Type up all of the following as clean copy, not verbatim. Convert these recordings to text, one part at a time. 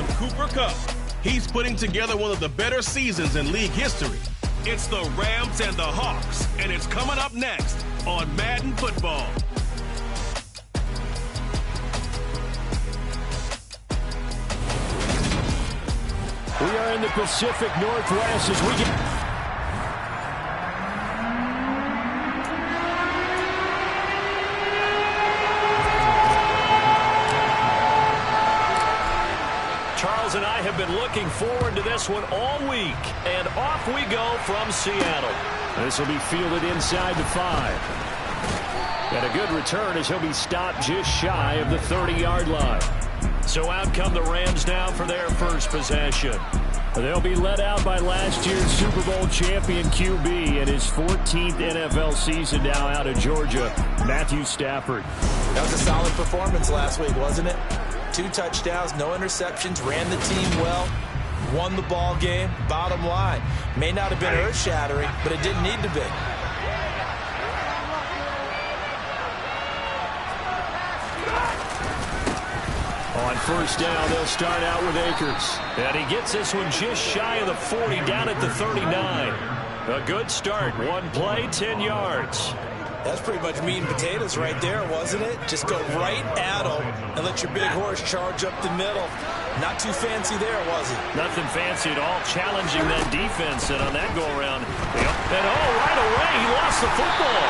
on Cooper Kupp. He's putting together one of the better seasons in league history. It's the Rams and the Hawks, and it's coming up next on Madden Football. We are in the Pacific Northwest as we get... Charles and I have been looking forward to this one all week, and off we go from Seattle. This will be fielded inside the 5. And a good return as he'll be stopped just shy of the 30-yard line. So out come the Rams now for their first possession. They'll be led out by last year's Super Bowl champion QB in his 14th NFL season now out of Georgia, Matthew Stafford. That was a solid performance last week, wasn't it? 2 touchdowns, no interceptions, ran the team well, won the ball game. Bottom line, may not have been earth-shattering, but it didn't need to be. On first down, they'll start out with Akers. And he gets this one just shy of the 40, down at the 39. A good start. One play, 10 yards. That's pretty much meat and potatoes right there, wasn't it? Just go right at him and let your big horse charge up the middle. Not too fancy there, was it? Nothing fancy at all. Challenging that defense, and on that go-around. And right away, he lost the football.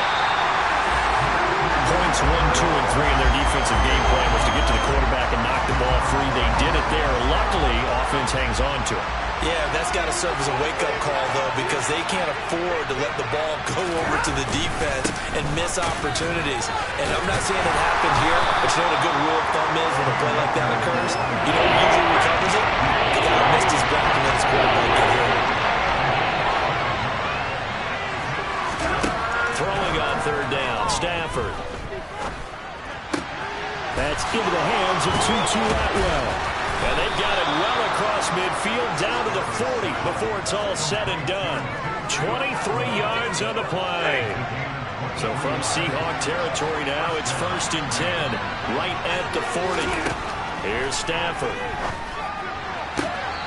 Points 1, 2, and 3 in their defensive game plan was to get to the quarterback and knock the ball free. They did it there. Luckily, offense hangs on to it. Yeah, that's got to serve as a wake-up call, though, because they can't afford to let the ball go over to the defense and miss opportunities. And I'm not saying it happened here, but you know what a good rule of thumb is when a play like that occurs? You know who usually recovers it? The guy who missed his block and let his quarterback get hit. Throwing on third down, Stafford. That's into the hands of Tutu Atwell. And they've got it well across midfield, down to the 40 before it's all said and done. 23 yards on the play. So from Seahawk territory now, it's 1st and 10, right at the 40. Here's Stafford.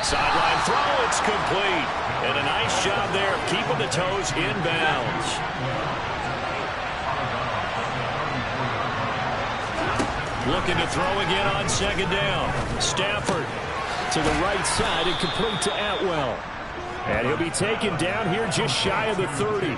Sideline throw, it's complete. And a nice job there of keeping the toes in bounds. Looking to throw again on second down. Stafford to the right side and complete to Atwell. And he'll be taken down here just shy of the 30.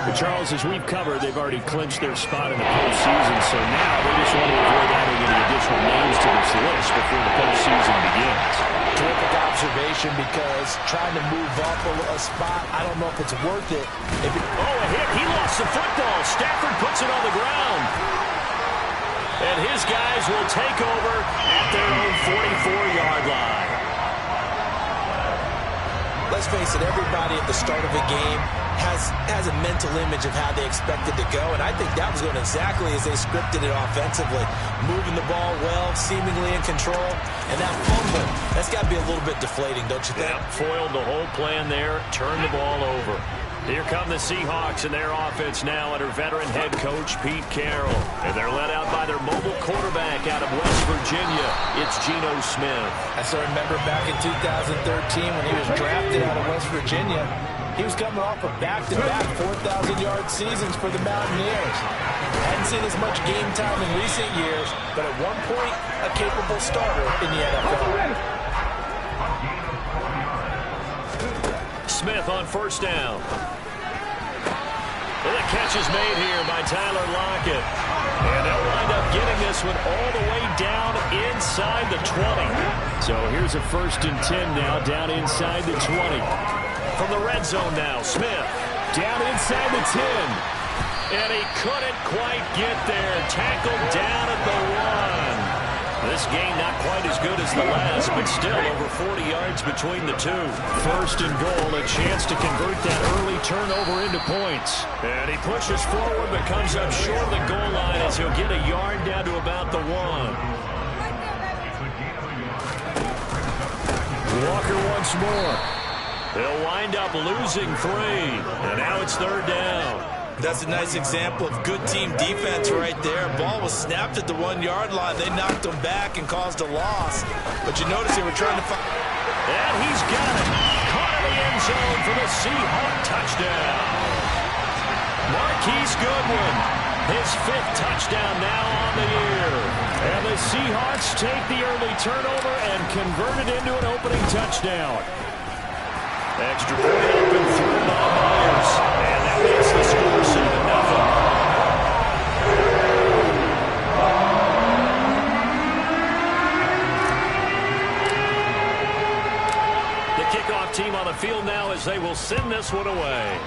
But Charles, as we've covered, they've already clinched their spot in the postseason, so now they just want to avoid adding any additional names to this list before the postseason begins. Terrific observation, because trying to move up a spot, I don't know if it's worth it. A hit. He lost the football. Stafford puts it on the ground. And his guys will take over at their own 44-yard line. Let's face it, everybody at the start of a game has a mental image of how they expect it to go, and I think that was going exactly as they scripted it offensively. Moving the ball well, seemingly in control, and that fumble, that's got to be a little bit deflating, don't you think? Yeah, foiled the whole plan there, turned the ball over. Here come the Seahawks and their offense now under veteran head coach Pete Carroll. And they're led out by their mobile quarterback out of West Virginia. It's Geno Smith. I still remember back in 2013 when he was drafted out of West Virginia. He was coming off of back-to-back 4,000-yard seasons for the Mountaineers. Hadn't seen as much game time in recent years, but at one point, a capable starter in the NFL. Smith on first down. And the catch is made here by Tyler Lockett. And they'll wind up getting this one all the way down inside the 20. So here's a 1st and 10 now, down inside the 20. From the red zone now, Smith down inside the 10. And he couldn't quite get there. Tackled down at the 1. This game not quite as good as the last, but still over 40 yards between the two. 1st and goal, a chance to convert that early turnover into points. And he pushes forward, but comes up short of the goal line as he'll get a yard down to about the 1. Walker once more. They'll wind up losing 3. And now it's 3rd down. That's a nice example of good team defense right there. Ball was snapped at the 1-yard line. They knocked him back and caused a loss. But you notice they were trying to find... And he's got it. Caught in the end zone for the Seahawk touchdown. Marquise Goodwin, his 5th touchdown now on the year. And the Seahawks take the early turnover and convert it into an opening touchdown. Extra point up and through by Myers. And that makes the score 7-0. The kickoff team on the field now as they will send this one away.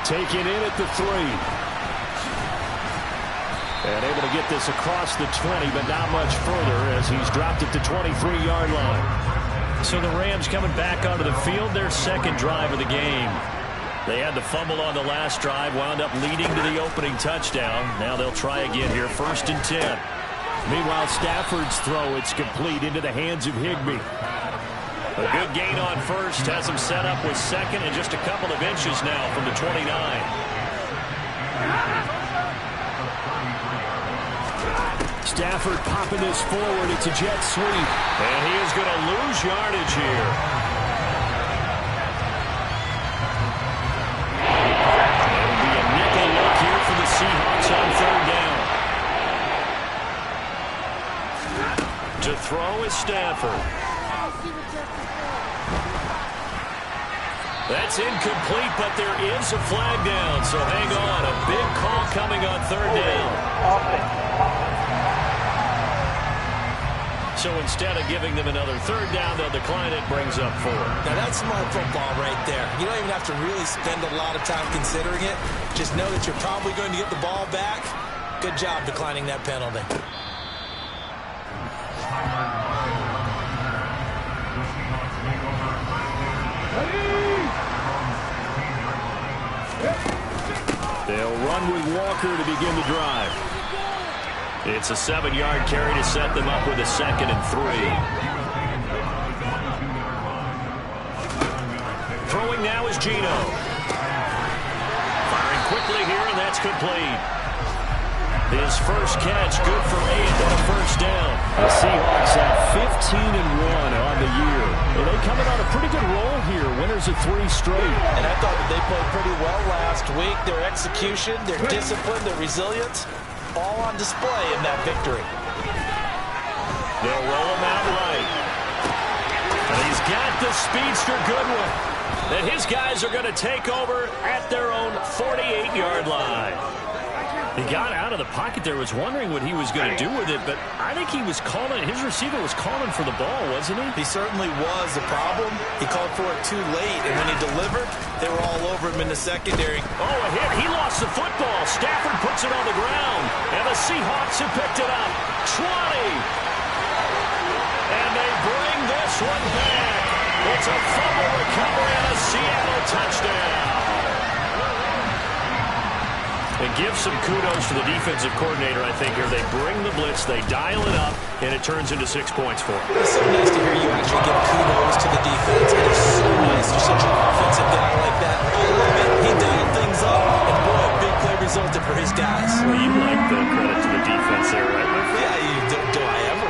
Taken in at the 3. And able to get this across the 20, but not much further as he's dropped it to 23-yard line. So the Rams coming back onto the field, their 2nd drive of the game. They had the fumble on the last drive, wound up leading to the opening touchdown. Now they'll try again here, 1st and 10. Meanwhile, Stafford's throw, it's complete into the hands of Higbee. A good gain on 1st, has him set up with 2nd and just a couple of inches now from the 29. Stafford popping this forward. It's a jet sweep. And he is going to lose yardage here. It'll be a nickel look here for the Seahawks on 3rd down. To throw is Stafford. That's incomplete, but there is a flag down. So hang on. A big call coming on 3rd down. So instead of giving them another 3rd down, they'll decline it, brings up 4. Now that's smart football right there. You don't even have to really spend a lot of time considering it. Just know that you're probably going to get the ball back. Good job declining that penalty. They'll run with Walker to begin the drive. It's a 7-yard carry to set them up with a 2nd and 3. Throwing now is Geno. Firing quickly here, and that's complete. His first catch, good for 8 and a 1st down. The Seahawks have 15-1 on the year. And they coming on a pretty good roll here. Winners of 3 straight. And I thought that they played pretty well last week. Their execution, their discipline, their resilience, all on display in that victory. They'll roll him out right. And he's got the speedster Goodwin. And his guys are going to take over at their own 48-yard line. He got out of the pocket there, was wondering what he was going to do with it, but I think he was calling, his receiver was calling for the ball, wasn't he? He certainly was. The problem, he called for it too late, and when he delivered, they were all over him in the secondary. Oh, a hit. He lost the football. Stafford puts it on the ground, and the Seahawks have picked it up. 20. And they bring this one back. It's a fumble recovery and a Seattle touchdown. And give some kudos to the defensive coordinator, I think, here. They bring the blitz, they dial it up, and it turns into 6 points for them. It's so nice to hear you actually give kudos to the defense. It is so nice. You're such an offensive guy like that. I love it. He dialed things up, and boy, a big play resulted for his guys. Well, you like the credit to the defense there, right, my friend? Yeah, do I ever?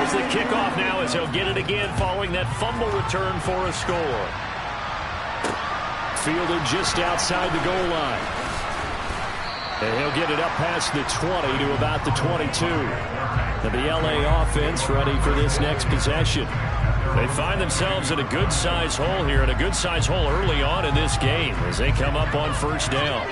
The kickoff now as he'll get it again following that fumble return for a score. Fielded just outside the goal line. And he'll get it up past the 20 to about the 22. And the LA offense ready for this next possession. They find themselves in a good-sized hole here, and a good-sized hole early on in this game as they come up on 1st down.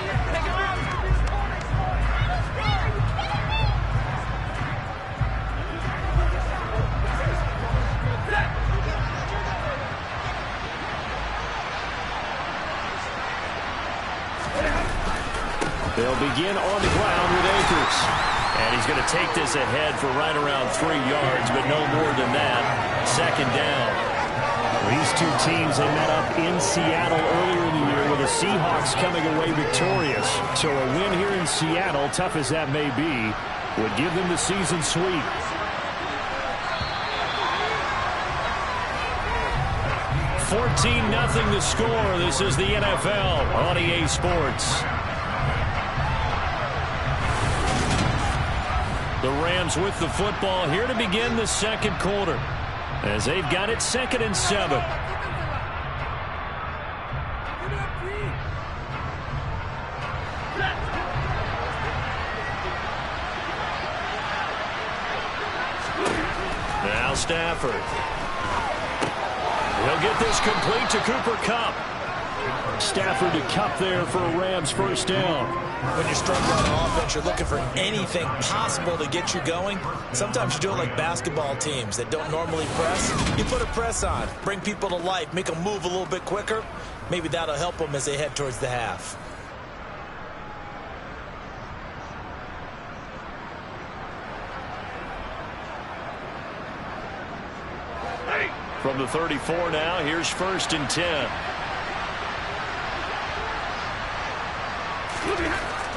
They'll begin on the ground with Akers. And he's going to take this ahead for right around 3 yards, but no more than that. 2nd down. These two teams, they met up in Seattle earlier in the year with the Seahawks coming away victorious. So a win here in Seattle, tough as that may be, would give them the season sweep. $14-0 the score. This is the NFL on EA Sports. The Rams with the football here to begin the second quarter, as they've got it 2nd and 7. Now Stafford. He'll get this complete to Cooper Kupp. Stafford to Kupp there for a Rams first down. When you're struggling on offense, you're looking for anything possible to get you going. Sometimes you do it like basketball teams that don't normally press. You put a press on, bring people to life, make them move a little bit quicker. Maybe that'll help them as they head towards the half. From the 34 now, here's 1st and 10.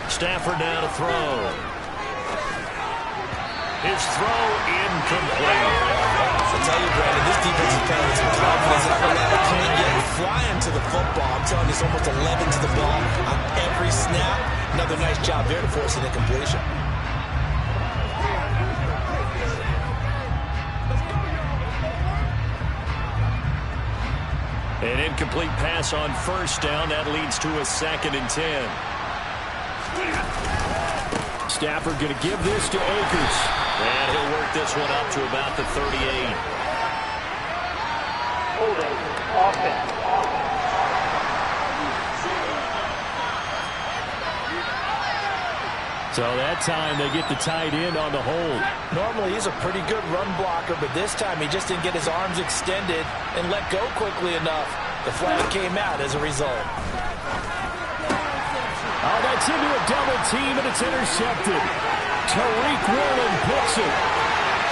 Stafford now to throw. His throw incomplete. I'll tell you, Brandon, this defense is playing with some confidence. Not allowed clean yet, flying to the football. I'm telling you, it's almost 11 to the ball on every snap. Another nice job there to force an incompletion. An incomplete pass on 1st down. That leads to a 2nd and 10. Stafford going to give this to Akers. And he'll work this one up to about the 38. Holding offense. So that time they get the tight end on the hold. Normally he's a pretty good run blocker, but this time he just didn't get his arms extended and let go quickly enough. The flag came out as a result. Oh, that's into a double team, and it's intercepted. Tariq Woolen picks it.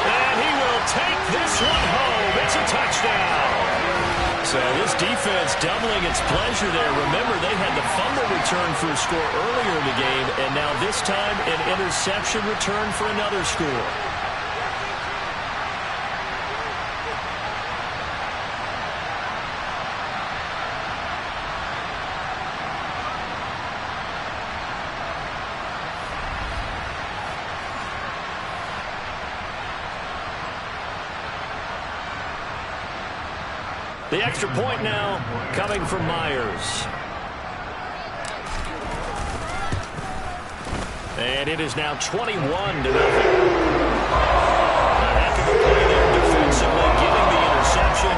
And he will take this one home. It's a touchdown. So this defense doubling its pleasure there. Remember, they had the fumble return for a score earlier in the game, and now this time an interception return for another score. The extra point now coming from Myers. And it is now 21-0. A heck of a play there defensively, getting the interception,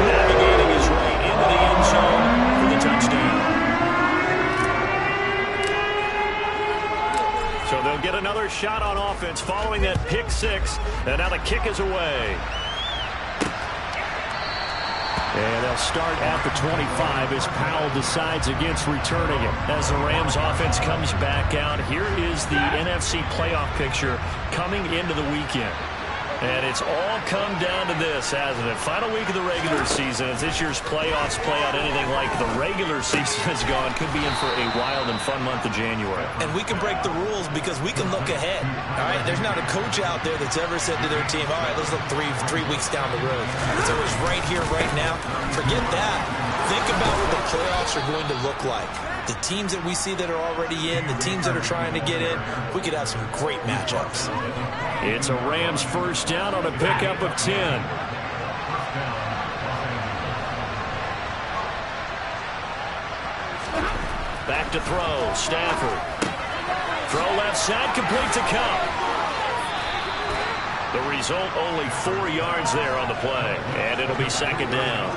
navigating his way into the end zone for the touchdown. So they'll get another shot on offense following that pick 6, and now the kick is away. And they'll start at the 25 as Powell decides against returning it. As the Rams offense comes back out, here is the NFC playoff picture coming into the weekend. And it's all come down to this, hasn't it? Final week of the regular season. As this year's playoffs play out anything like the regular season has gone, could be in for a wild and fun month of January. And we can break the rules because we can look ahead. All right, there's not a coach out there that's ever said to their team, all right, let's look three weeks down the road. It's always right here, right now. Forget that. Think about what the playoffs are going to look like. The teams that we see that are already in, the teams that are trying to get in, we could have some great matchups. It's a Rams first down on a pickup of 10. Back to throw, Stafford. Throw left side, complete to Kupp. The result, only 4 yards there on the play, and it'll be 2nd down.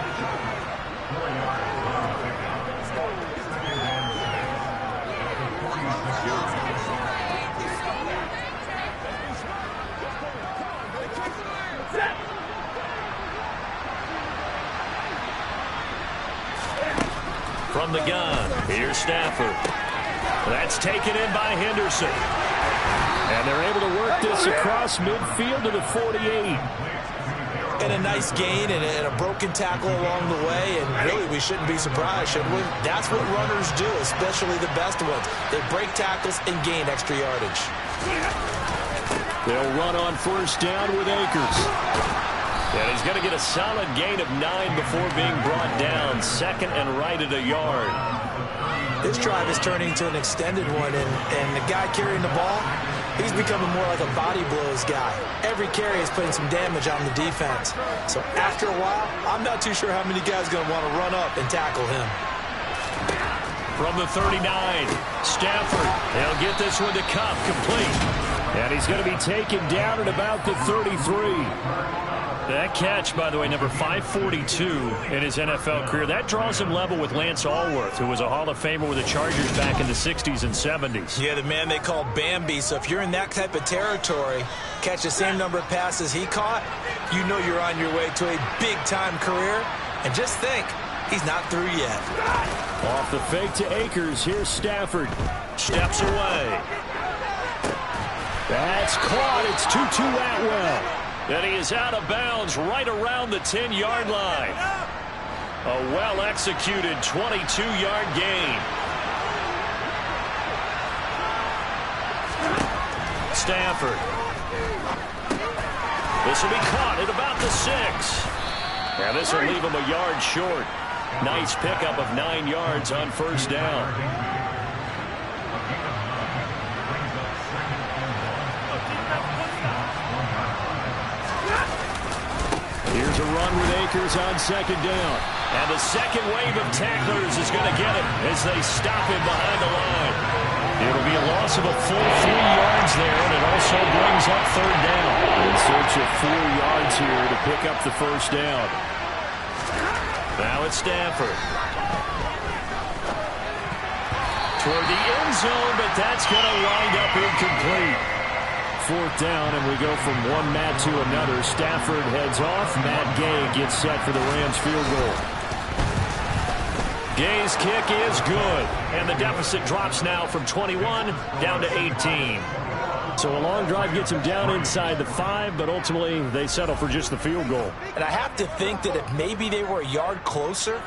From the gun, here's Stafford. That's taken in by Henderson. And they're able to work this across midfield to the 48. And a nice gain and a broken tackle along the way, and really we shouldn't be surprised, should we? That's what runners do, especially the best ones. They break tackles and gain extra yardage. They'll run on first down with Akers. And he's going to get a solid gain of 9 before being brought down. Second and right at a yard. This drive is turning to an extended one, and the guy carrying the ball, he's becoming more like a body blows guy. Every carry is putting some damage on the defense. So after a while, I'm not too sure how many guys are going to want to run up and tackle him. From the 39, Stafford. They'll get this one to Cup, complete. And he's going to be taken down at about the 33. That catch, by the way, number 542 in his NFL career. That draws him level with Lance Allworth, who was a Hall of Famer with the Chargers back in the 60s and 70s. Yeah, the man they call Bambi. So if you're in that type of territory, catch the same number of passes he caught, you know you're on your way to a big-time career. And just think, he's not through yet. Off the fake to Akers. Here's Stafford. Steps away. That's caught. It's Tutu Atwell. And he is out of bounds right around the 10-yard line. A well-executed 22-yard gain. Stafford. This will be caught at about the 6. And this will leave him a yard short. Nice pickup of 9 yards on first down. Here's a run with Akers on second down. And the second wave of tacklers is going to get him as they stop him behind the line. It'll be a loss of a full 3 yards there, and it also brings up third down. In search of 4 yards here to pick up the first down. Now it's Stafford. Toward the end zone, but that's going to wind up incomplete. Fourth down, and we go from one Matt to another. Stafford heads off. Matt Gay gets set for the Rams field goal. Gay's kick is good, and the deficit drops now from 21 down to 18. So a long drive gets him down inside the 5, but ultimately they settle for just the field goal. And I have to think that if maybe they were a yard closer,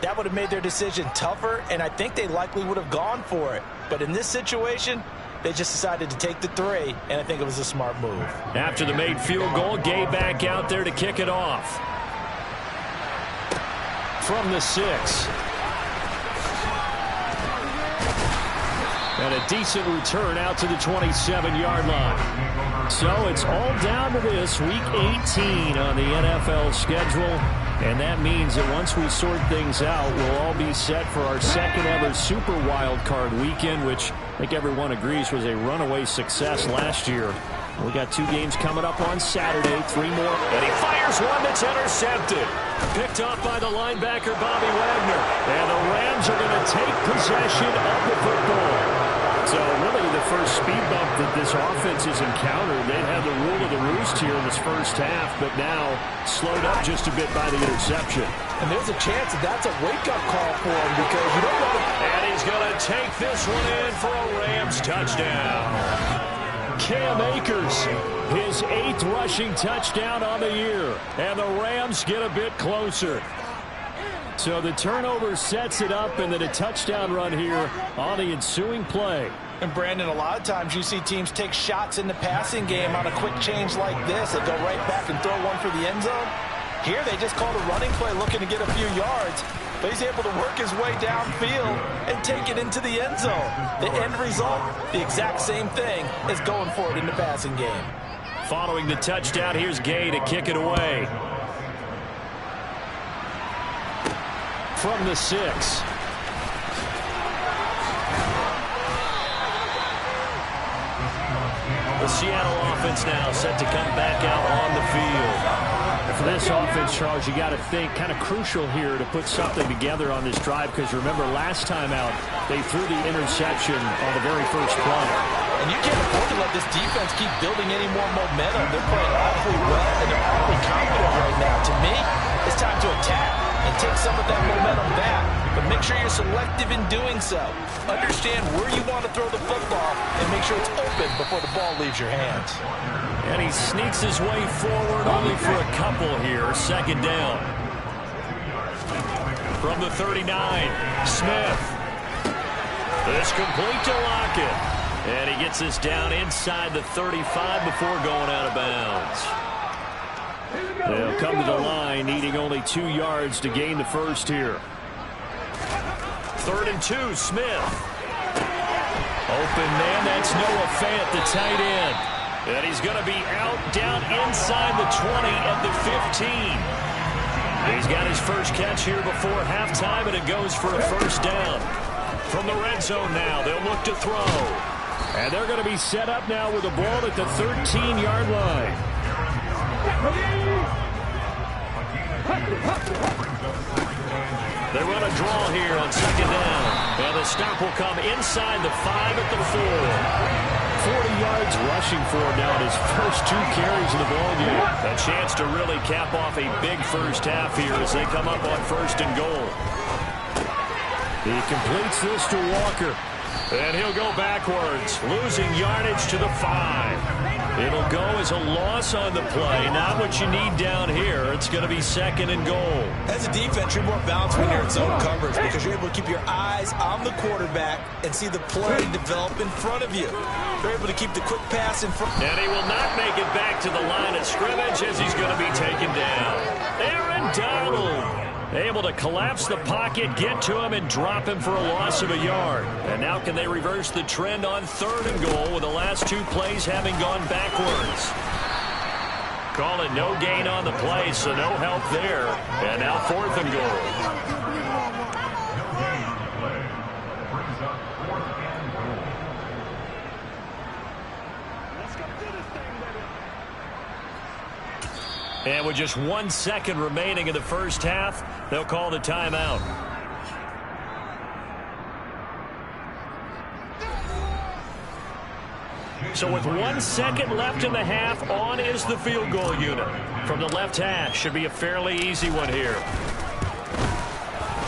that would have made their decision tougher, and I think they likely would have gone for it. But in this situation, they just decided to take the 3, and I think it was a smart move. After the made field goal, Gay back out there to kick it off. From the 6. And a decent return out to the 27-yard line. So it's all down to this, Week 18 on the NFL schedule. And that means that once we sort things out, we'll all be set for our second ever Super Wild Card weekend, which I think everyone agrees was a runaway success last year. We got 2 games coming up on Saturday, 3 more. And he fires one that's intercepted. Picked off by the linebacker, Bobby Wagner. And the Rams are going to take possession of the football. So really the first speed bump that this offense has encountered. They've had the rule of the roost here in this first half, but now slowed up just a bit by the interception. And there's a chance that that's a wake-up call for him because you don't want to... And he's going to take this one in for a Rams touchdown. Cam Akers, his 8th rushing touchdown on the year. And the Rams get a bit closer. So the turnover sets it up, and then a touchdown run here on the ensuing play. And Brandon, a lot of times you see teams take shots in the passing game on a quick change like this and go right back and throw one for the end zone. Here they just called a running play looking to get a few yards, but he's able to work his way downfield and take it into the end zone. The end result, the exact same thing as going for it in the passing game. Following the touchdown, here's Gay to kick it away. From the 6. The Seattle offense now set to come back out on the field. For this offense, Charles, you got to think kind of crucial here to put something together on this drive, because remember last time out they threw the interception on the very first play. And you can't afford to let this defense keep building any more momentum. They're playing awfully well, and they're awfully confident right now. To me, it's time to attack and take some of that momentum back. But make sure you're selective in doing so. Understand where you want to throw the football and make sure it's open before the ball leaves your hands. And he sneaks his way forward only for a couple here. Second down. From the 39, Smith. This complete to Lockett. And he gets this down inside the 35 before going out of bounds. They'll come to the line, needing only 2 yards to gain the first here. 3rd and 2, Smith. Open man, that's Noah Fant, the tight end. And he's going to be out down inside the 20 at the 15. He's got his first catch here before halftime, and it goes for a first down. From the red zone now, they'll look to throw. And they're going to be set up now with the ball at the 13-yard line. They run a draw here on 2nd down. And the stop will come inside the 5 at the 4. 40 yards rushing for him now in his first 2 carries in the ballgame. A chance to really cap off a big first half here as they come up on 1st and goal. He completes this to Walker. And he'll go backwards, losing yardage to the 5. It'll go as a loss on the play. Not what you need down here. It's going to be 2nd and goal. As a defense, you're more balanced when you're in zone coverage because you're able to keep your eyes on the quarterback and see the play develop in front of you. You're able to keep the quick pass in front. And he will not make it back to the line of scrimmage as he's going to be taken down. Aaron Donald able to collapse the pocket, get to him, and drop him for a loss of a yard. And now can they reverse the trend on 3rd and goal with the last 2 plays having gone backwards? Call it no gain on the play, so no help there. And now 4th and goal. And with just 1 second remaining in the first half, they'll call the timeout. So with 1 second left in the half, on is the field goal unit. From the left hash, should be a fairly easy one here.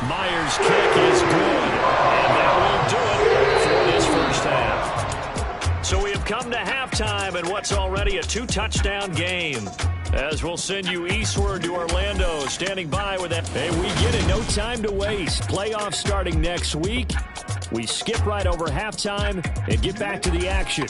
Myers' kick is good, and that will do it for this first half. So we have come to halftime in what's already a 2-touchdown game. As we'll send you eastward to Orlando, standing by with that. Hey, we get it. No time to waste. Playoffs starting next week. We skip right over halftime and get back to the action.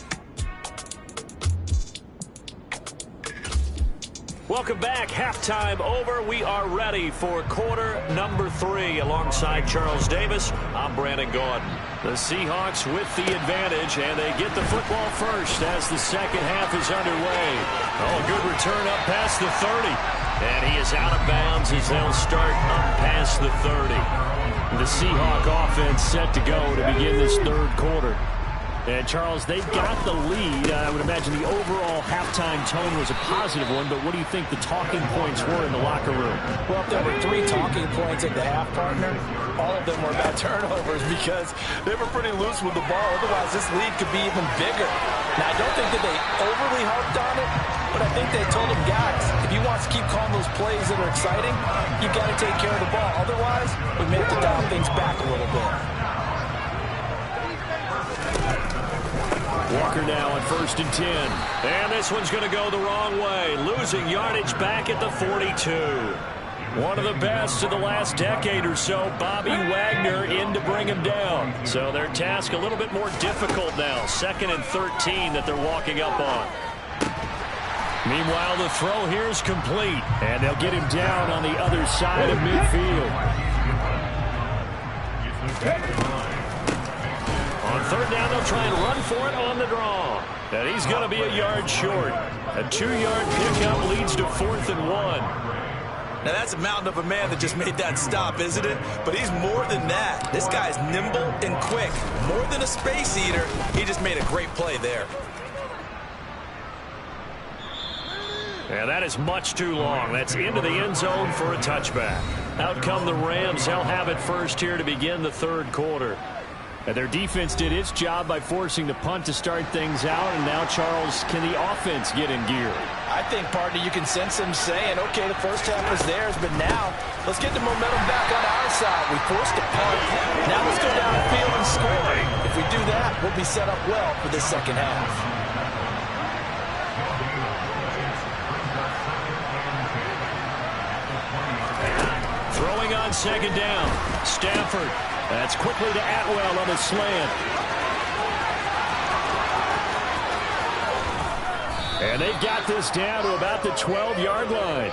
Welcome back. Halftime over. We are ready for quarter number 3. Alongside Charles Davis, I'm Brandon Gordon. The Seahawks with the advantage, and they get the football first as the second half is underway. Oh, good return up past the 30. And he is out of bounds as they'll start up past the 30. The Seahawk offense set to go to begin this 3rd quarter. And, Charles, they've got the lead. I would imagine the overall halftime tone was a positive one, but what do you think the talking points were in the locker room? Well, if there were 3 talking points at the half, partner, all of them were about turnovers because they were pretty loose with the ball. Otherwise, this lead could be even bigger. Now, I don't think that they overly harped on it, but I think they told them, guys, if you want to keep calling those plays that are exciting, you've got to take care of the ball. Otherwise, we may have to dial things back a little bit. Walker now on 1st and 10. And this one's going to go the wrong way. Losing yardage back at the 42. One of the best of the last decade or so, Bobby Wagner in to bring him down. So their task a little bit more difficult now. 2nd and 13 that they're walking up on. Meanwhile, the throw here is complete. And they'll get him down on the other side of midfield. On 3rd down, they'll try and run for it on the draw. And he's going to be a yard short. A 2-yard pickup leads to 4th and 1. Now, that's a mountain of a man that just made that stop, isn't it? But he's more than that. This guy's nimble and quick. More than a space eater, he just made a great play there. And that is much too long. That's into the end zone for a touchback. Out come the Rams. They'll have it first here to begin the 3rd quarter. And their defense did its job by forcing the punt to start things out. And now, Charles, can the offense get in gear? I think, partner, you can sense them saying, okay, the first half was theirs, but now let's get the momentum back on our side. We forced a punt. Now let's go down the field and score. If we do that, we'll be set up well for this second half. Throwing on 2nd down. Stafford. That's quickly to Atwell on a slant. And they've got this down to about the 12-yard line.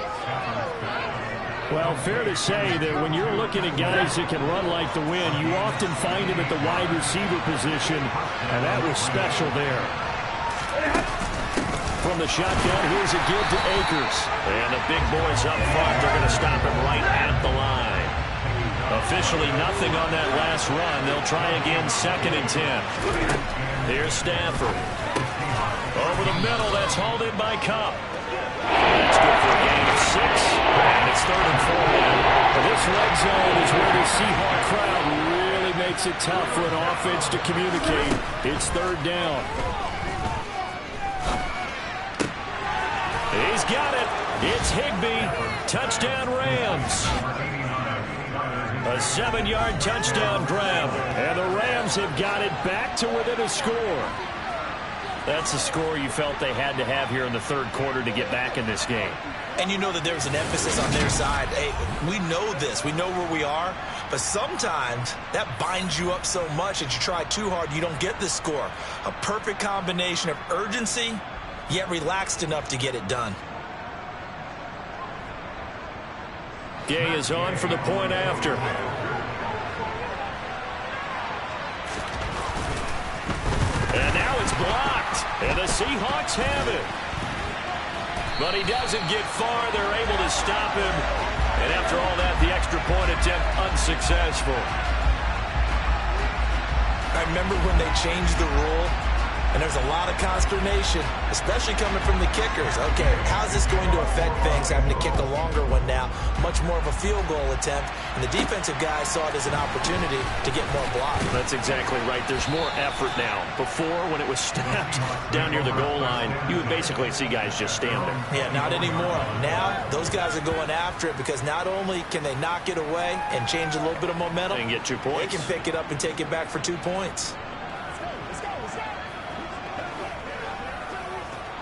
Well, fair to say that when you're looking at guys that can run like the wind, you often find him at the wide receiver position, and that was special there. From the shotgun, here's a give to Akers. And the big boys up front, they're going to stop him right at the line. Officially nothing on that last run. They'll try again, 2nd and 10. Here's Stafford. Over the middle, that's hauled in by Cup. That's good for a gain of 6. And it's 3rd and 4 now. This red zone is where the Seahawks crowd really makes it tough for an offense to communicate. It's 3rd down. He's got it. It's Higbee. Touchdown Rams. A 7-yard touchdown grab. And the Rams have got it back to within a score. That's a score you felt they had to have here in the 3rd quarter to get back in this game. And you know that there's an emphasis on their side. Hey, we know this. We know where we are. But sometimes that binds you up so much that you try too hard, you don't get the score. A perfect combination of urgency, yet relaxed enough to get it done. Gay is on for the point after. And now it's blocked. And the Seahawks have it. But he doesn't get far. They're able to stop him. And after all that, the extra point attempt unsuccessful. I remember when they changed the rule, and there's a lot of consternation, especially coming from the kickers. Okay, how's this going to affect things, having to kick a longer one now? Much more of a field goal attempt, and the defensive guys saw it as an opportunity to get more blocks. That's exactly right. There's more effort now. Before, when it was snapped down near the goal line, you would basically see guys just stand there. Yeah, not anymore. Now, those guys are going after it because not only can they knock it away and change a little bit of momentum, and get 2 points. They can pick it up and take it back for 2 points.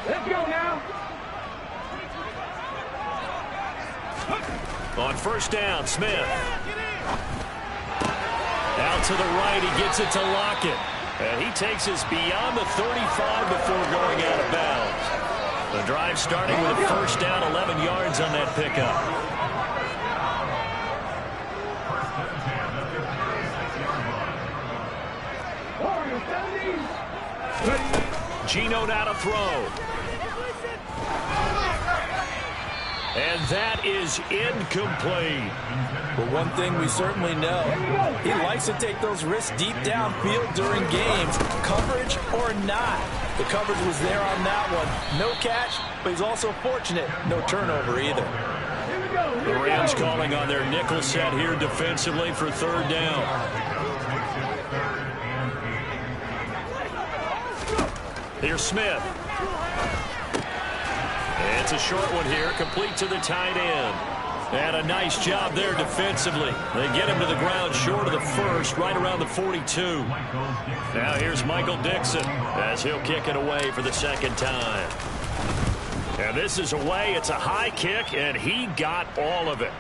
Let's go now. On 1st down, Smith. Out to the right, he gets it to Lockett. And he takes us beyond the 35 before going out of bounds. The drive starting with a 1st down, 11 yards on that pickup. Geno now to throw. And that is incomplete. But one thing we certainly know, he likes to take those risks deep downfield during games, coverage or not. The coverage was there on that one. No catch, but he's also fortunate. No turnover either. The Rams calling on their nickel set here defensively for 3rd down. Here's Smith. It's a short one here, complete to the tight end. And a nice job there defensively. They get him to the ground short of the 1st, right around the 42. Now here's Michael Dixon as he'll kick it away for the 2nd time. And this is away. It's a high kick, and he got all of it.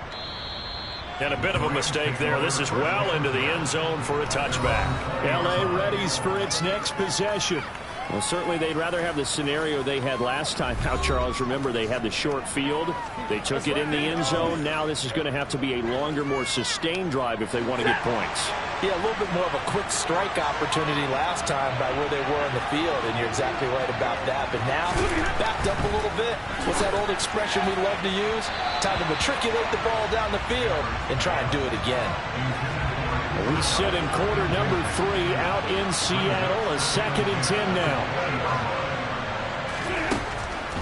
And a bit of a mistake there. This is well into the end zone for a touchback. L.A. readies for its next possession. Well, certainly they'd rather have the scenario they had last time out, Charles. Remember, they had the short field. They took it in the end zone. Now this is going to have to be a longer, more sustained drive if they want to get points. Yeah, a little bit more of a quick strike opportunity last time by where they were in the field, and you're exactly right about that. But now, backed up a little bit. What's that old expression we love to use? Time to matriculate the ball down the field and try and do it again. We sit in quarter number 3 out in Seattle. A 2nd and 10 now.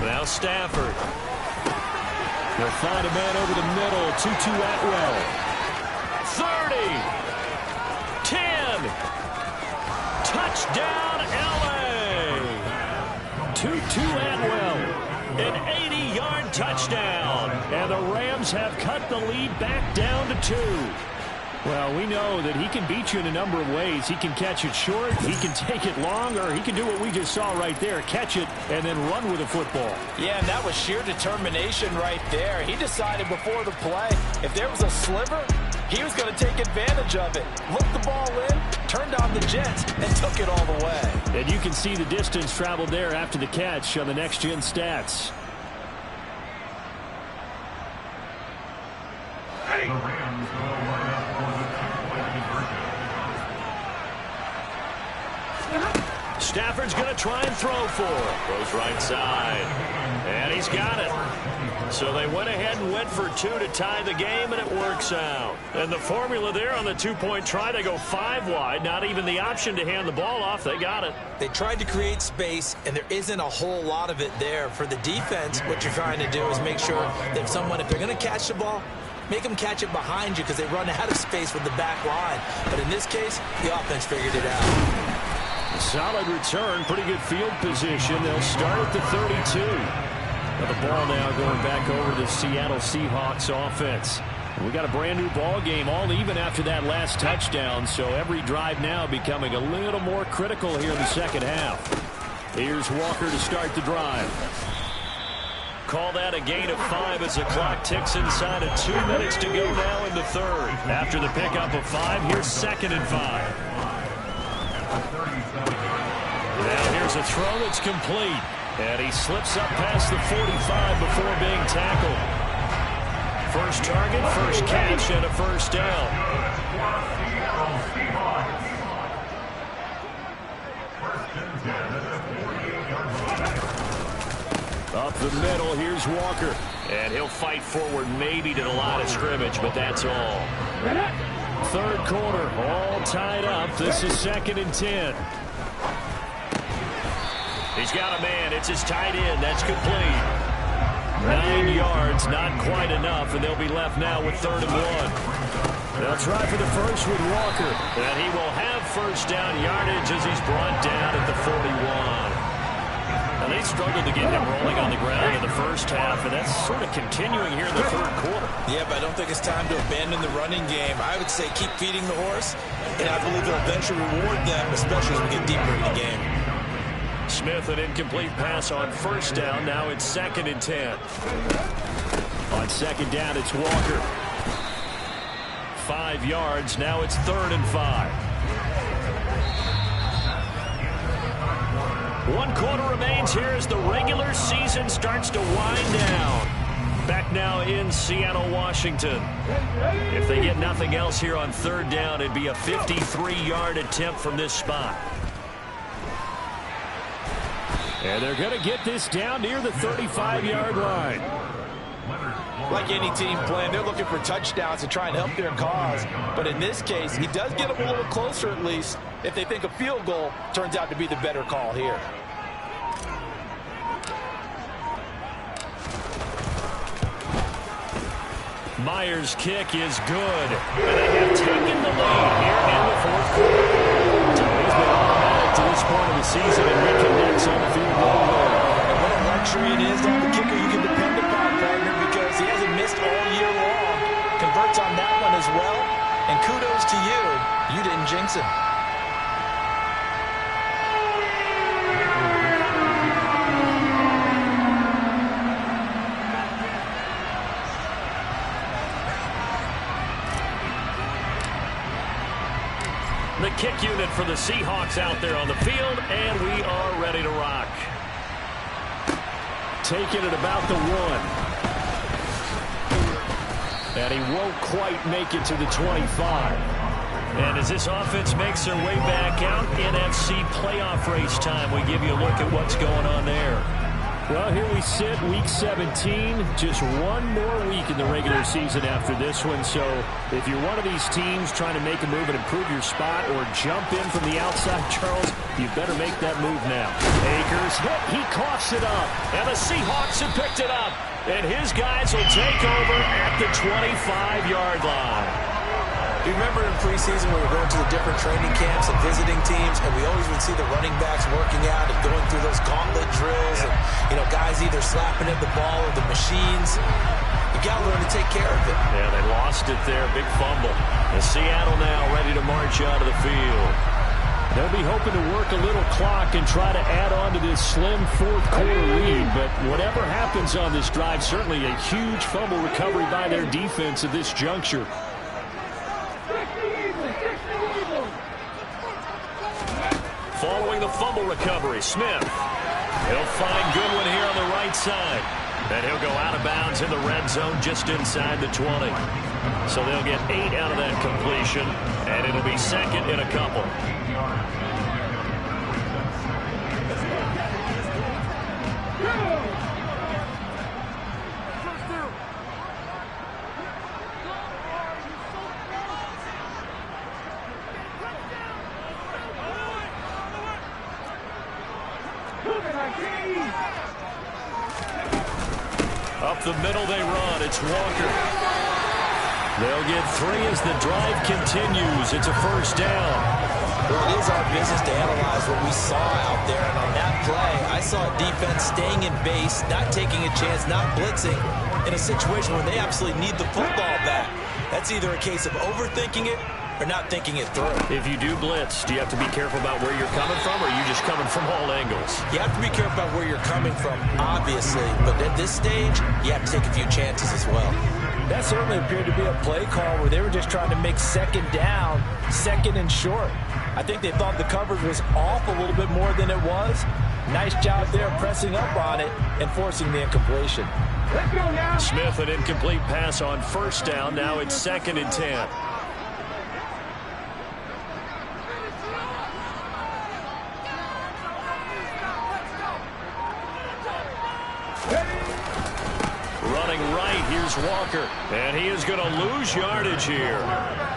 Now Stafford. They'll find a man over the middle. 2-2 Atwell. 30. 10. Touchdown L.A. 2-2 Atwell. An 80-yard touchdown. And the Rams have cut the lead back down to 2. Well, we know that he can beat you in a number of ways. He can catch it short, he can take it long, or he can do what we just saw right there, catch it and then run with the football. Yeah, and that was sheer determination right there. He decided before the play, if there was a sliver, He was going to take advantage of it. Looked the ball in, turned on the jets, and took it all the way. And you can see the distance traveled there after the catch on the next-gen stats. Stafford's going to try and throw for it. Goes right side. And he's got it. So they went ahead and went for 2 to tie the game, and it works out. And the formula there on the two-point try, they go 5 wide. Not even the option to hand the ball off. They got it. They tried to create space, and there isn't a whole lot of it there. For the defense, what you're trying to do is make sure that if they're going to catch the ball, make them catch it behind you because they run out of space with the back line. But in this case, the offense figured it out. Solid return, pretty good field position. They'll start at the 32. Now the ball now going back over to the Seattle Seahawks offense. We got a brand new ball game, all even after that last touchdown, so every drive now becoming a little more critical here in the second half. Here's Walker to start the drive. Call that a gain of 5 as the clock ticks inside of 2 minutes to go now in the third. After the pickup of 5, here's 2nd and 5. Now here's a throw that's complete. And he slips up past the 45 before being tackled. First target, first catch, and a first down. Up the middle, here's Walker. And he'll fight forward maybe to the line of scrimmage, but that's all. Third quarter, all tied up. This is 2nd and 10. He's got a man. It's his tight end. That's complete. 9 yards, not quite enough, and they'll be left now with 3rd and 1. They'll try for the first with Walker, and he will have first down yardage as he's brought down at the 41. And they struggled to get him rolling on the ground in the first half, and that's sort of continuing here in the third quarter. Yeah, but I don't think it's time to abandon the running game. I would say keep feeding the horse, and I believe they'll eventually reward them, especially as we get deeper in the game. Smith, an incomplete pass on first down. Now it's 2nd and 10. On 2nd down, it's Walker. 5 yards. Now it's 3rd and 5. 1 quarter remains here as the regular season starts to wind down. Back now in Seattle, Washington. If they get nothing else here on 3rd down, it'd be a 53-yard attempt from this spot. And they're going to get this down near the 35-yard line. Like any team playing, they're looking for touchdowns to try and help their cause. But in this case, he does get them a little closer at least if they think a field goal turns out to be the better call here. Myers' kick is good. And they have taken the lead here in the 4th quarter. He's been automatic to this point of the season and reconnects on the field goal line. And what a luxury it is to have a kicker you can depend upon, partner, because he hasn't missed all year long. Converts on that one as well. And kudos to you. You didn't jinx him. The kick unit for the Seahawks out there on the field, and we are ready to rock. Taking it about the 1. And he won't quite make it to the 25. And as this offense makes their way back out, NFC playoff race time, we give you a look at what's going on there. Well, here we sit, Week 17, just 1 more week in the regular season after this one. So if you're one of these teams trying to make a move and improve your spot or jump in from the outside, Charles, you better make that move now. Akers hit, he coughs it up, and the Seahawks have picked it up. And his guys will take over at the 25-yard line. You remember in preseason when we were going to the different training camps and visiting teams, and we always would see the running backs working out and going through those gauntlet drills, and guys either slapping at the ball or the machines. You got to learn to take care of it. Yeah, they lost it there, big fumble. And Seattle now ready to march out of the field. They'll be hoping to work a little clock and try to add on to this slim 4th quarter lead. But whatever happens on this drive, certainly a huge fumble recovery by their defense at this juncture. following the fumble recovery. Smith. He'll find Goodwin here on the right side. And he'll go out of bounds in the red zone just inside the 20. So they'll get 8 out of that completion, and it'll be second in a couple. Up the middle they run. It's Walker. They'll get 3 as the drive continues. It's a first down. Well, it is our business to analyze what we saw out there. And on that play, I saw a defense staying in base, not taking a chance, not blitzing in a situation where they absolutely need the football back. That's either a case of overthinking it or not thinking it through. If you do blitz, do you have to be careful about where you're coming from, or are you just coming from all angles? You have to be careful about where you're coming from, obviously. But at this stage, you have to take a few chances as well. That certainly appeared to be a play call where they were just trying to make second down, second and short. I think they thought the coverage was off a little bit more than it was. Nice job there pressing up on it and forcing the incompletion. Let's go now. Smith, an incomplete pass on first down. Now it's 2nd and 10. Running right, here's Walker. And he is going to lose yardage here.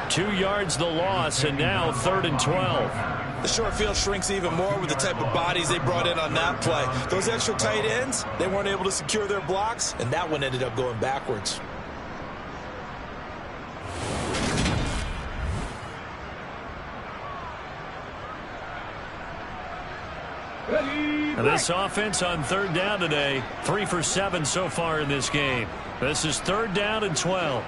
2 yards the loss, and now 3rd and 12. The short field shrinks even more with the type of bodies they brought in on that play. Those extra tight ends, they weren't able to secure their blocks, and that one ended up going backwards. And this offense on 3rd down today, 3 for 7 so far in this game. This is 3rd down and 12.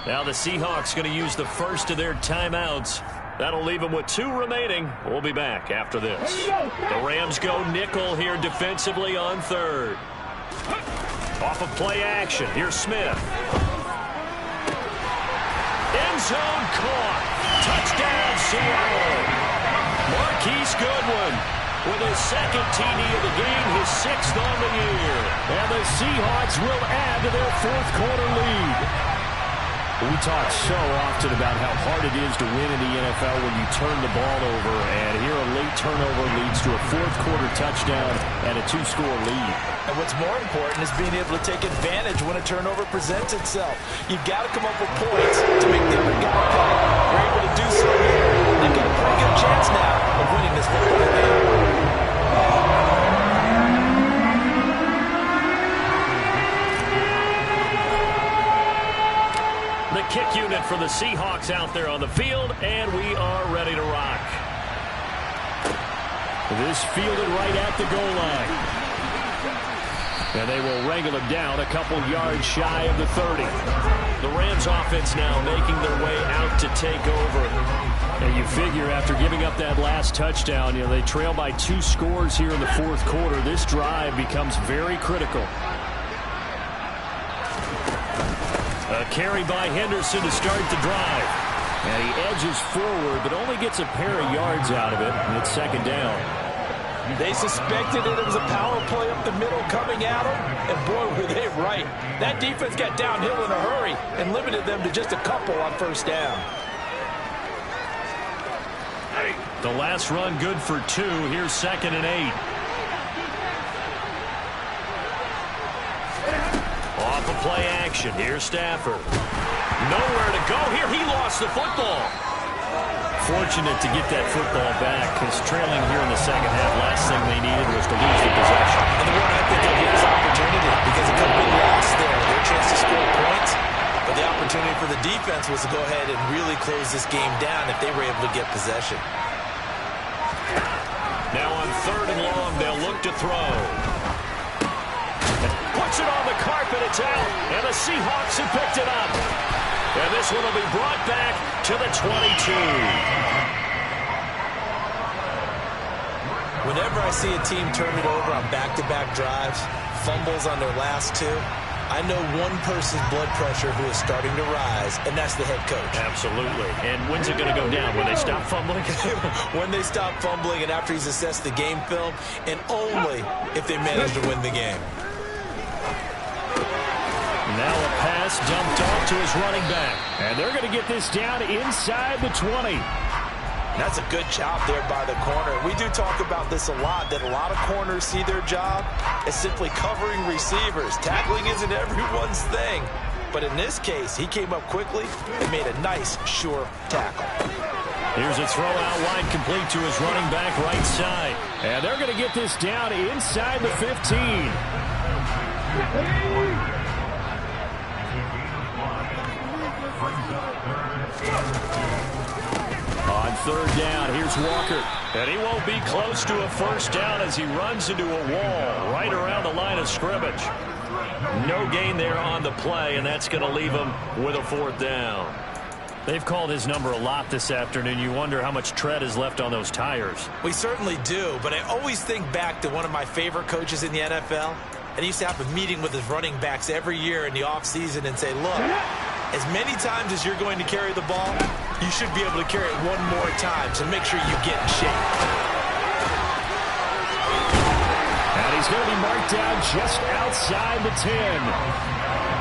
Now the Seahawks going to use the first of their timeouts. That'll leave them with 2 remaining. We'll be back after this. The Rams go nickel here defensively on 3rd. Off of play action. Here's Smith. End zone caught. Touchdown Seattle. Marquise Goodwin with his 2nd TD of the game, his 6th on the year. And the Seahawks will add to their 4th quarter lead. We talk so often about how hard it is to win in the NFL when you turn the ball over, and here a late turnover leads to a 4th quarter touchdown and a 2-score lead. And what's more important is being able to take advantage when a turnover presents itself. You've got to come up with points to make the other guy play. We're able to do so here. They've got a pretty good chance now of winning this football game. The kick unit for the Seahawks out there on the field, and we are ready to rock. This fielded right at the goal line. And they will wrangle him down a couple yards shy of the 30. The Rams offense now making their way out to take over. And you figure after giving up that last touchdown, they trail by 2 scores here in the 4th quarter. This drive becomes very critical. A carry by Henderson to start the drive. And he edges forward, but only gets a pair of yards out of it, and it's 2nd down. They suspected it was a power play up the middle coming at them, and boy, were they right. That defense got downhill in a hurry and limited them to just a couple on 1st down. The last run good for 2. Here's 2nd and 8. Off of play action. Here's Stafford. Nowhere to go here. He lost the football. Fortunate to get that football back, because trailing here in the 2nd half, last thing they needed was to lose the possession. And the one I think of here is opportunity, because it could have been lost there. Their chance to score points. But the opportunity for the defense was to go ahead and really close this game down if they were able to get possession. Now on 3rd and long, they'll look to throw. Puts it on the carpet, it's out, and the Seahawks have picked it up. And this one will be brought back to the 22. Whenever I see a team turn it over on back-to-back drives, fumbles on their last two, I know one person's blood pressure who is starting to rise, and that's the head coach. Absolutely. And when's it going to go down? When they stop fumbling? When they stop fumbling and after he's assessed the game film, and only if they manage to win the game. Now a pass dumped off to his running back. And they're going to get this down inside the 20. That's a good job there by the corner. We do talk about this a lot, that a lot of corners see their job as simply covering receivers. Tackling isn't everyone's thing. But in this case, he came up quickly and made a nice, sure tackle. Here's a throw out wide complete to his running back right side. And they're going to get this down inside the 15. On third down, here's Walker. And he won't be close to a first down as he runs into a wall right around the line of scrimmage. No gain there on the play, and that's going to leave him with a fourth down. They've called his number a lot this afternoon. You wonder how much tread is left on those tires. We certainly do, but I always think back to one of my favorite coaches in the NFL. And he used to have a meeting with his running backs every year in the offseason and say, look, as many times as you're going to carry the ball, you should be able to carry it one more time, so make sure you get in shape. And he's going to be marked down just outside the 10.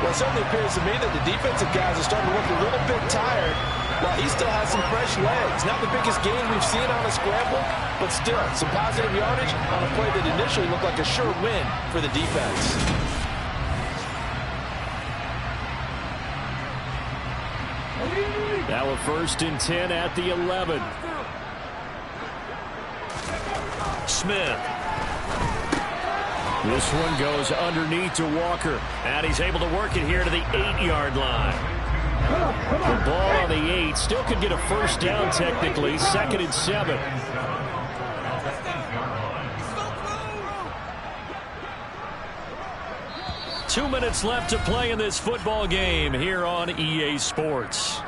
Well, it certainly appears to me that the defensive guys are starting to look a little bit tired while he still has some fresh legs. Not the biggest gain we've seen on a scramble, but still some positive yardage on a play that initially looked like a sure win for the defense. Now a 1st and 10 at the 11. Smith. This one goes underneath to Walker. And he's able to work it here to the 8-yard line. The ball on the 8. Still could get a first down technically. 2nd and 7. Two minutes left to play in this football game here on EA Sports.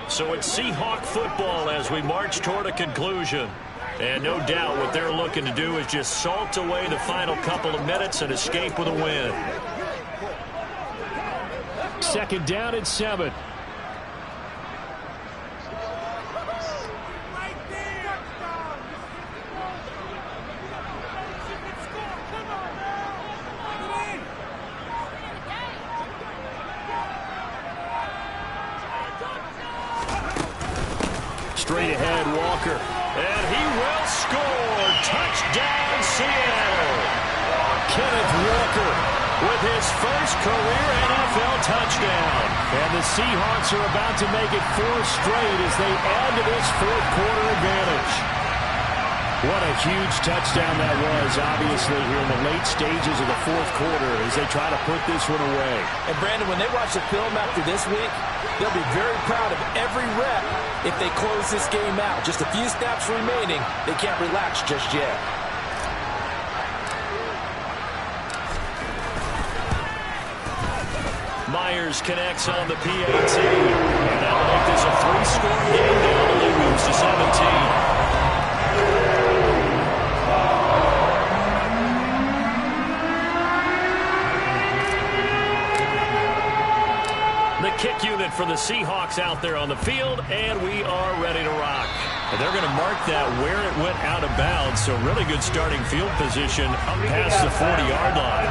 So it's Seahawk football as we march toward a conclusion. And no doubt what they're looking to do is just salt away the final couple of minutes and escape with a win. 2nd down and 7. Straight ahead, Walker. And he will score. Touchdown, Seattle. Kenneth Walker with his first career NFL touchdown. And the Seahawks are about to make it 4 straight as they add to this fourth-quarter advantage. What a huge touchdown that was, obviously, here in the late stages of the fourth quarter as they try to put this one away. And, Brandon, when they watch the film after this week, they'll be very proud of every rep if they close this game out. Just a few snaps remaining. They can't relax just yet. Myers connects on the PAT. And that'll make this a 3-score game now to lose to 17. The kick unit for the Seahawks out there on the field, and we are ready to rock. And they're going to mark that where it went out of bounds, so really good starting field position up past the 40-yard line.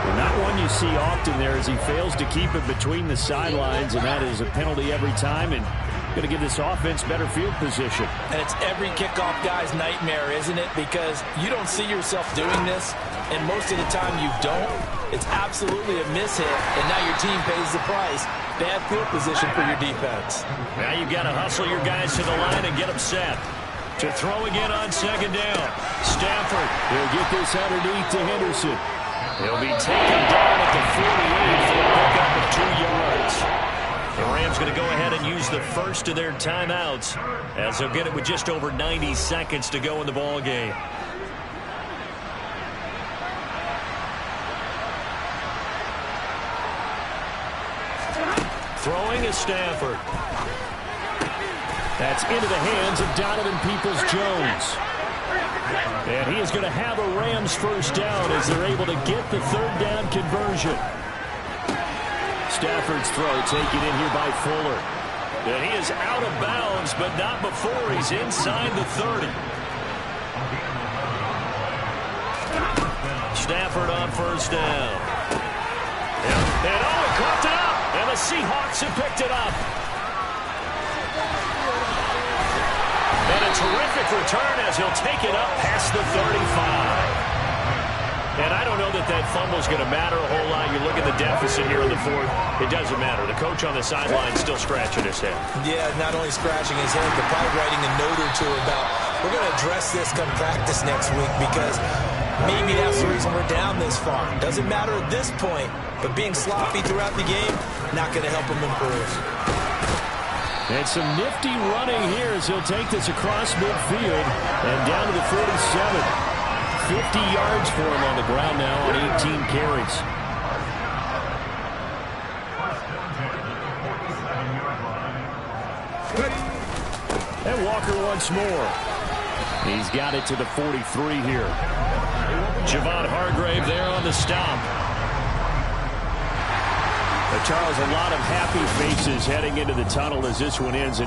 And not one you see often there as he fails to keep it between the sidelines, and that is a penalty every time, and going to give this offense better field position. And it's every kickoff guy's nightmare, isn't it? Because you don't see yourself doing this, and most of the time you don't. It's absolutely a mishit, and now your team pays the price. Bad field position for your defense. Now you've got to hustle your guys to the line and get them set. To throw again on 2nd down. Stafford will get this underneath to Henderson. He'll be taken down at the 48 for a pickup of 2 yards. The Rams going to go ahead and use the first of their timeouts as they'll get it with just over 90 seconds to go in the ball game. Throwing is Stafford. That's into the hands of Donovan Peoples-Jones. And he is going to have a Rams first down as they're able to get the third down conversion. Stafford's throw taken in here by Fuller. And he is out of bounds, but not before he's inside the 30. Stafford on first down. And he caught it up. And the Seahawks have picked it up. And a terrific return as he'll take it up past the 35. And I don't know that fumble is going to matter a whole lot. You look at the deficit here in the fourth. It doesn't matter. The coach on the sideline still scratching his head. Yeah, not only scratching his head, but probably writing a note or two about, we're going to address this come practice next week because maybe that's the reason we're down this far. Doesn't matter at this point, but being sloppy throughout the game, not going to help him improve. And some nifty running here as he'll take this across midfield and down to the 47. 50 yards for him on the ground now on 18 carries. And Walker once more. He's got it to the 43 here. Javon Hargrave there on the stop. But Charles, a lot of happy faces heading into the tunnel as this one ends.